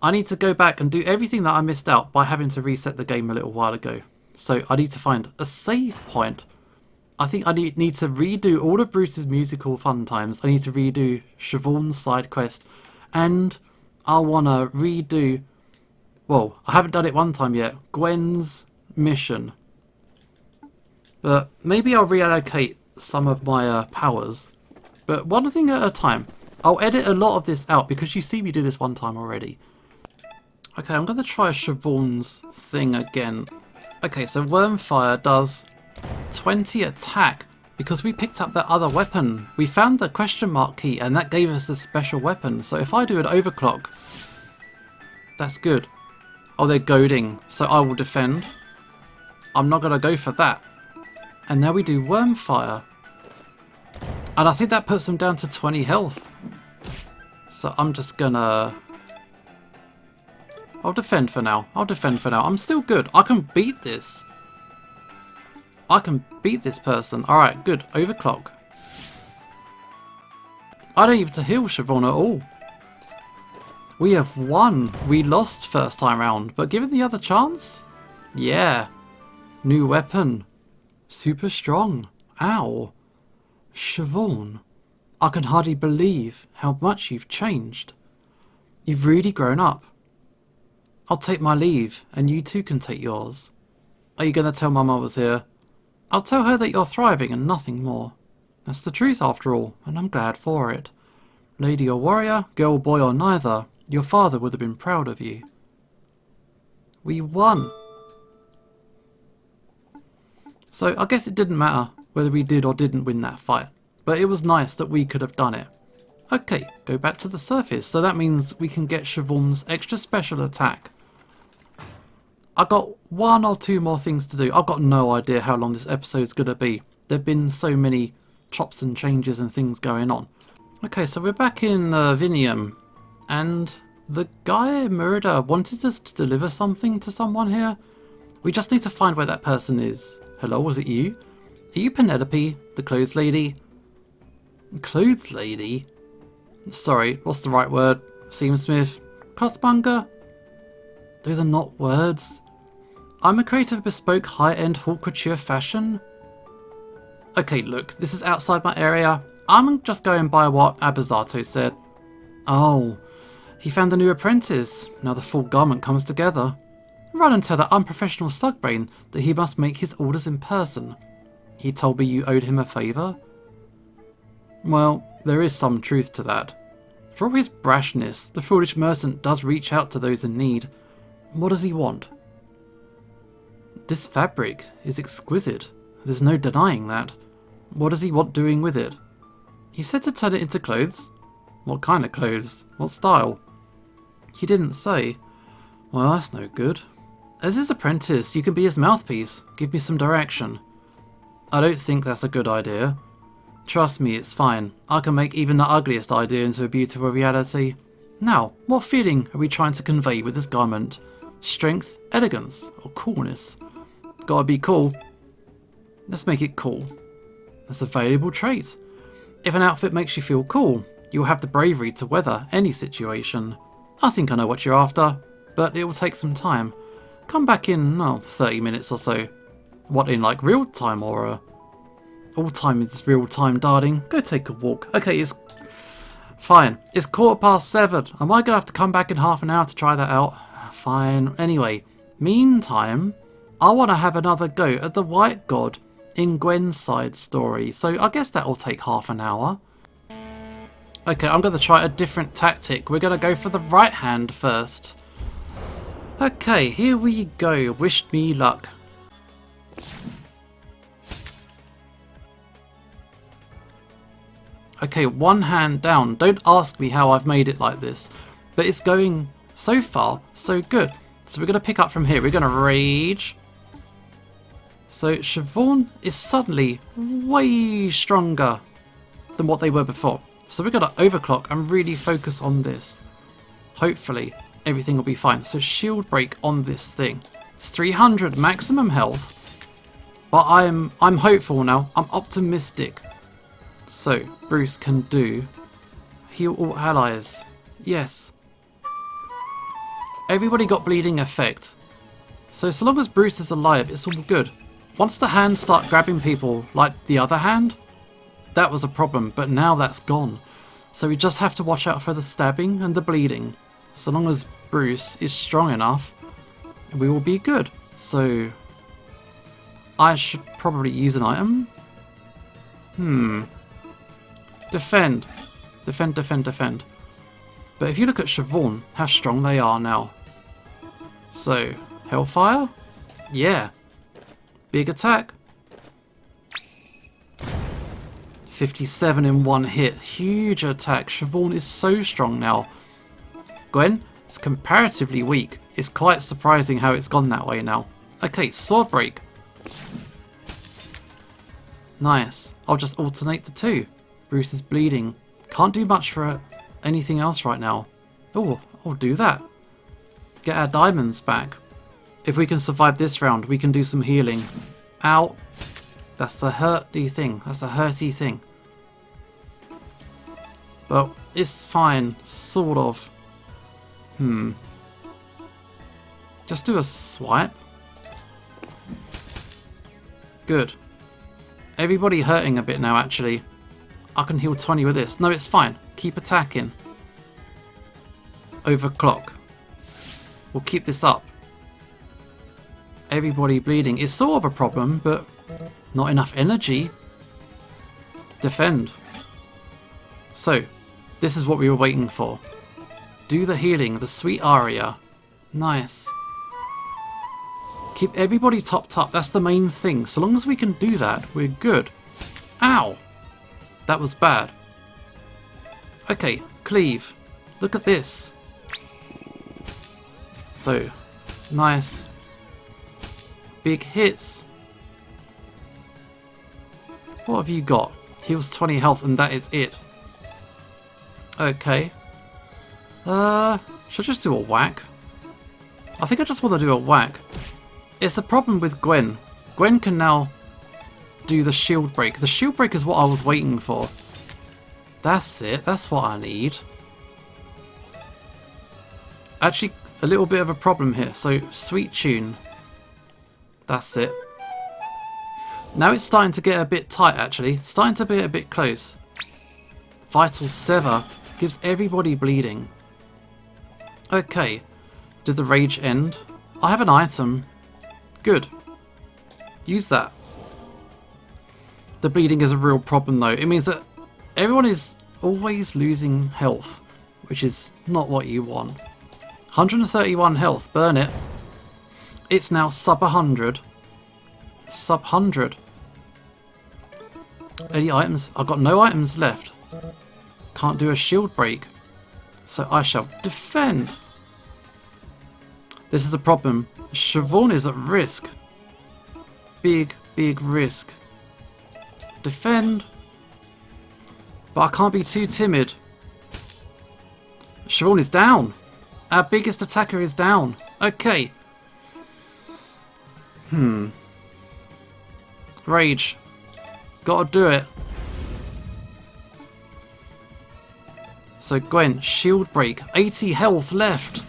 I need to go back and do everything that I missed out by having to reset the game a little while ago. So I need to find a save point. I think I need to redo all of Bruce's musical fun times. I need to redo Siobhan's side quest. And I want to redo... Well, I haven't done it one time yet. Gwen's mission. But maybe I'll reallocate some of my powers. But one thing at a time. I'll edit a lot of this out because you see me do this one time already. Okay, I'm going to try Siobhan's thing again. Okay, so Wormfire does 20 attack because we picked up that other weapon. We found the question mark key and that gave us the special weapon. So if I do an overclock, that's good. Oh, they're goading, so I will defend. I'm not going to go for that. And now we do Wormfire. And I think that puts them down to 20 health. So I'm just gonna... I'll defend for now. I'm still good. I can beat this. I can beat this person. Alright, good. Overclock. I don't even have to heal Siobhan at all. We have won. We lost first time round, but given the other chance? Yeah. New weapon. Super strong. Ow. Siobhan, I can hardly believe how much you've changed. You've really grown up. I'll take my leave, and you too can take yours. Are you going to tell Mum I was here? I'll tell her that you're thriving and nothing more. That's the truth after all, and I'm glad for it. Lady or warrior, girl or boy or neither, your father would have been proud of you. We won! So I guess it didn't matter whether we did or didn't win that fight, but it was nice that we could have done it. Okay, go back to the surface, so that means we can get Siobhan's extra special attack. I got 1 or 2 more things to do. I've got no idea how long this episode's going to be. There have been so many chops and changes and things going on. Okay, so we're back in Vinium, and the guy Murder wanted us to deliver something to someone here. We just need to find where that person is. Hello, was it you? Are you Penelope, the clothes lady? Clothes lady? Sorry, what's the right word? Seamsmith? Clothmonger? Those are not words. I'm a creator of bespoke high-end haute couture fashion. Okay, look, this is outside my area. I'm just going by what Abizato said. Oh, he found a new apprentice. Now the full garment comes together. Run and tell that unprofessional slugbrain that he must make his orders in person. He told me you owed him a favour. Well, there is some truth to that. For all his brashness, the foolish merchant does reach out to those in need. What does he want? This fabric is exquisite. There's no denying that. What does he want doing with it? He said to turn it into clothes. What kind of clothes? What style? He didn't say. Well, that's no good. As his apprentice, you can be his mouthpiece. Give me some direction. I don't think that's a good idea. Trust me, it's fine. I can make even the ugliest idea into a beautiful reality. Now, what feeling are we trying to convey with this garment? Strength, elegance, or coolness? Gotta be cool. Let's make it cool. That's a valuable trait. If an outfit makes you feel cool, you'll have the bravery to weather any situation. I think I know what you're after, but it will take some time. Come back in, 30 minutes or so. What, in like real time or all time is real time, darling. Go take a walk. Okay, it's fine. It's 7:15. Am I gonna have to come back in half an hour to try that out? Fine. Anyway, meantime, I want to have another go at the White God in Gwen's side story. So I guess that will take half an hour. Okay, I'm going to try a different tactic. We're going to go for the right hand first. Okay, here we go. Wish me luck. Okay, one hand down. Don't ask me how I've made it like this, but it's going so far, so good. So we're going to pick up from here. We're going to rage. So Siobhan is suddenly way stronger than what they were before. So we're going to overclock and really focus on this. Hopefully everything will be fine. So shield break on this thing. It's 300 maximum health. But I'm hopeful now. I'm optimistic. So Bruce can do heal all allies. Yes. Everybody got bleeding effect. So long as Bruce is alive, it's all good. Once the hands start grabbing people like the other hand, that was a problem, but now that's gone. So we just have to watch out for the stabbing and the bleeding. So long as Bruce is strong enough, we will be good. So I should probably use an item. Defend. Defend, defend, defend. But if you look at Siobhan, how strong they are now. So, Hellfire? Yeah. Big attack. 57 in one hit. Huge attack. Siobhan is so strong now. Gwen is comparatively weak. It's quite surprising how it's gone that way now. Okay, sword break. Nice. I'll just alternate the two. Bruce is bleeding. Can't do much for anything else right now. Oh, I'll do that. Get our diamonds back. If we can survive this round, we can do some healing. Ow. That's a hurty thing. That's a hurty thing. But it's fine, sort of. Just do a swipe. Good. Everybody hurting a bit now, actually. I can heal 20 with this. No, it's fine. Keep attacking. Overclock. We'll keep this up. Everybody bleeding is sort of a problem, but not enough energy. Defend. So, this is what we were waiting for. Do the healing, the sweet aria. Nice. Keep everybody topped up, that's the main thing. So long as we can do that, we're good. Ow! That was bad. Okay, cleave. Look at this. So, nice. Big hits. What have you got? Heals 20 health and that is it. Okay. Should I just do a whack? I think I just want to do a whack. It's a problem with Gwen. Gwen can now do the shield break. The shield break is what I was waiting for. That's it. That's what I need. Actually, a little bit of a problem here. So, sweet tune. That's it. Now it's starting to get a bit tight, actually. It's starting to be a bit close. Vital Sever gives everybody bleeding. Okay. Did the rage end? I have an item. Good. Use that. The bleeding is a real problem, though. It means that everyone is always losing health, which is not what you want. 131 health. Burn it. It's now sub 100. Sub 100. Any items? I've got no items left. Can't do a shield break. So I shall defend. This is a problem. Siobhan is at risk. Big, big risk. Defend. But I can't be too timid. Siobhan is down. Our biggest attacker is down. Okay. Rage. Gotta do it. So Gwen, shield break. 80 health left.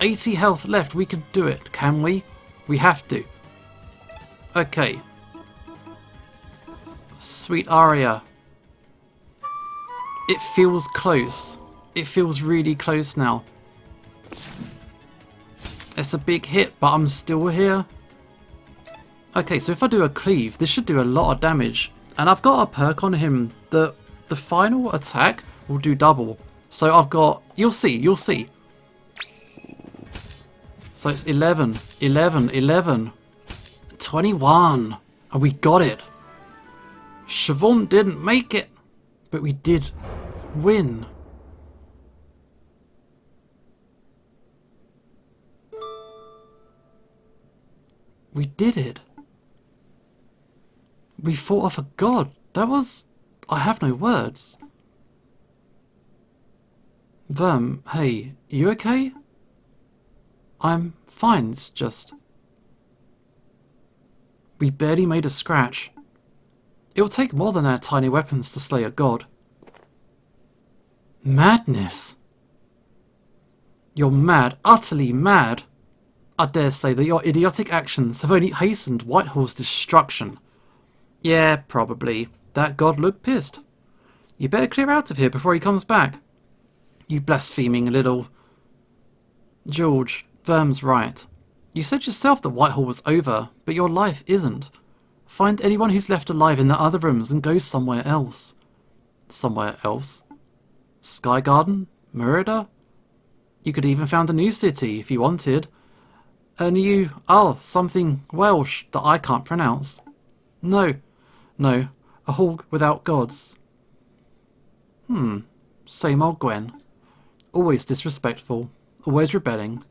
80 health left. We can do it, can we? We have to. Okay. Sweet aria. It feels close. It feels really close now. It's a big hit, but I'm still here. Okay, so if I do a cleave, this should do a lot of damage. And I've got a perk on him that the final attack will do double. So I've got... You'll see, you'll see. So it's 11, 11, 11, 21. And we got it. Siobhan didn't make it, but we did win. We did it. We fought off a god. That was... I have no words. Verm, hey, you okay? I'm fine, it's just... We barely made a scratch. It'll take more than our tiny weapons to slay a god. Madness! You're mad, utterly mad! I dare say that your idiotic actions have only hastened Whitehall's destruction. Yeah, probably. That god looked pissed. You better clear out of here before he comes back. You blaspheming little... George, Verm's right. You said yourself that Whitehall was over, but your life isn't. Find anyone who's left alive in the other rooms and go somewhere else. Somewhere else? Sky Garden? Merida? You could even found a new city if you wanted. A new... oh, something Welsh that I can't pronounce. No. No. A hall without gods. Same old Gwen. Always disrespectful. Always rebelling.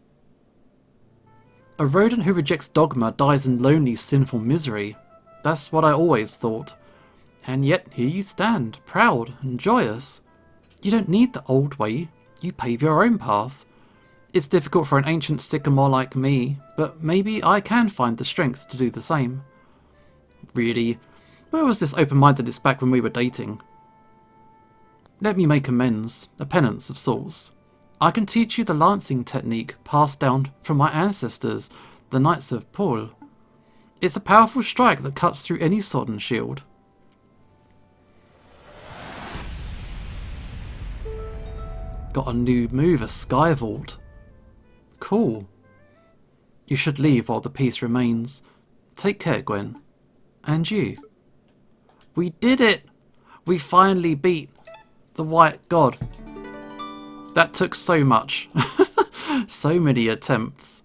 A rodent who rejects dogma dies in lonely, sinful misery. That's what I always thought. And yet here you stand, proud and joyous. You don't need the old way. You pave your own path. It's difficult for an ancient sycamore like me, but maybe I can find the strength to do the same. Really? Where was this open-mindedness back when we were dating? Let me make amends, a penance of sorts. I can teach you the lancing technique passed down from my ancestors, the Knights of Paul. It's a powerful strike that cuts through any sword and shield. Got a new move, a Sky Vault. Cool. You should leave while the peace remains. Take care, Gwen. And you. We did it! We finally beat the White God. That took so much. So many attempts.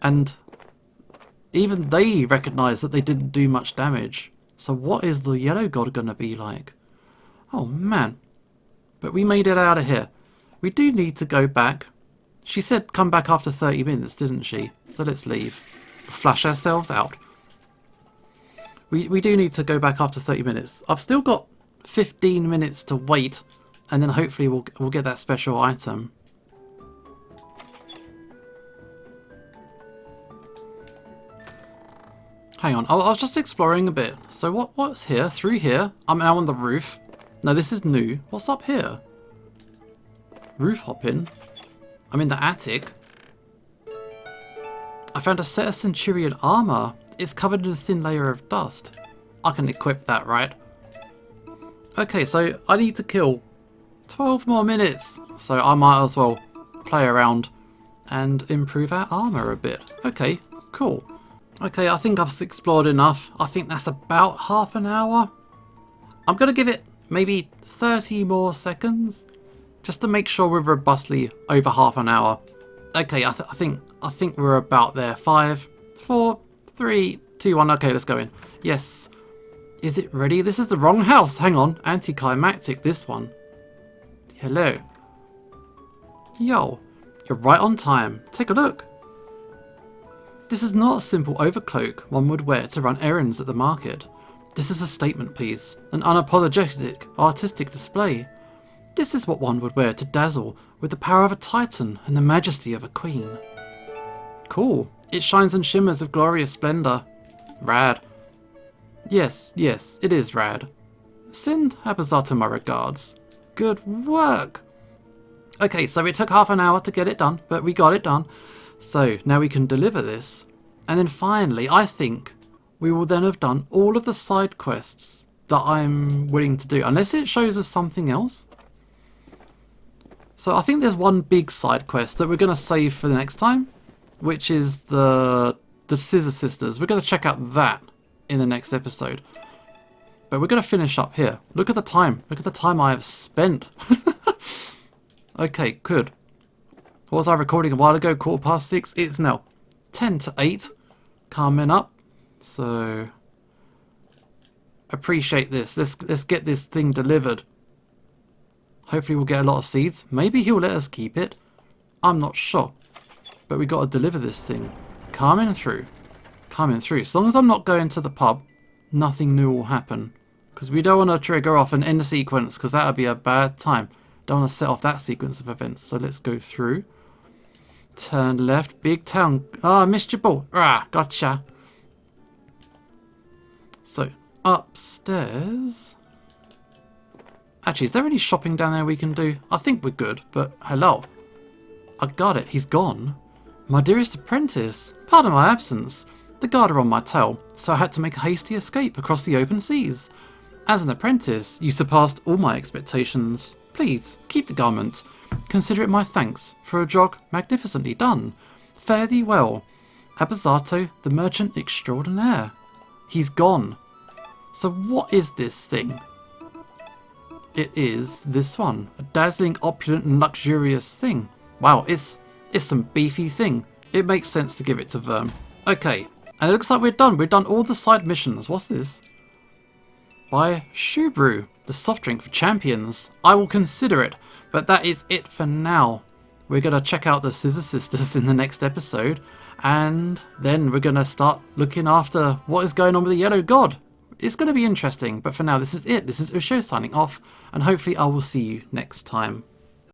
And even they recognise that they didn't do much damage. So what is the Yellow God going to be like? Oh man. But we made it out of here. We do need to go back. She said come back after 30 minutes, didn't she? So let's leave. Flush ourselves out. We do need to go back after 30 minutes. I've still got 15 minutes to wait, and then hopefully we'll get that special item. Hang on, I was just exploring a bit. So what's here? Through here? I'm now on the roof. No, this is new. What's up here? Roof hopping. I'm in the attic. I found a set of Centurion armor. It's covered in a thin layer of dust. I can equip that, right? Okay, so I need to kill 12 more minutes. So I might as well play around and improve our armor a bit. Okay, cool. Okay, I think I've explored enough. I think that's about half an hour. I'm going to give it maybe 30 more seconds just to make sure we're robustly over half an hour. Okay, I think we're about there. 5, 4, 3, 2, 1. Okay, let's go in. Yes. Is it ready? This is the wrong house. Hang on. Anticlimactic, this one. Hello. Yo, you're right on time. Take a look. This is not a simple overcloak one would wear to run errands at the market. This is a statement piece, an unapologetic artistic display. This is what one would wear to dazzle with the power of a titan and the majesty of a queen. Cool. It shines and shimmers with glorious splendor. Rad. Yes, it is rad. Send Abazato my regards. Good work. Okay, so it took half an hour to get it done, but we got it done. So now we can deliver this. And then finally, I think we will then have done all of the side quests that I'm willing to do. Unless it shows us something else. So I think there's one big side quest that we're going to save for the next time. Which is the Scissor Sisters. We're going to check out that in the next episode. But we're going to finish up here. Look at the time. Look at the time I have spent. Okay, good. What was I recording a while ago? 6:15. It's now 10 to 8. Coming up. So appreciate this. Let's get this thing delivered. Hopefully we'll get a lot of seeds. Maybe he'll let us keep it. I'm not sure. But we got to deliver this thing. Coming through. Coming through. As long as I'm not going to the pub, nothing new will happen. Because we don't want to trigger off an end sequence, because that would be a bad time. Don't want to set off that sequence of events. So let's go through. Turn left. Big town. Ah, missed your ball. Ah, gotcha. So, upstairs. Actually, is there any shopping down there we can do? I think we're good, but hello. I got it. He's gone. My dearest apprentice. Pardon my absence. The guard are on my tail, so I had to make a hasty escape across the open seas. As an apprentice, you surpassed all my expectations. Please, keep the garment. Consider it my thanks for a job magnificently done. Fare thee well. Abazato, the merchant extraordinaire. He's gone. So what is this thing? It is this one. A dazzling, opulent and luxurious thing. Wow, it's some beefy thing. It makes sense to give it to Verm. Okay, and it looks like we're done. We've done all the side missions. What's this? By Shoe Brew, the soft drink for champions. I will consider it, but that is it for now. We're going to check out the Scissor Sisters in the next episode, and then we're going to start looking after what is going on with the Yellow God. It's going to be interesting, but for now this is it. This is Usho signing off, and hopefully I will see you next time.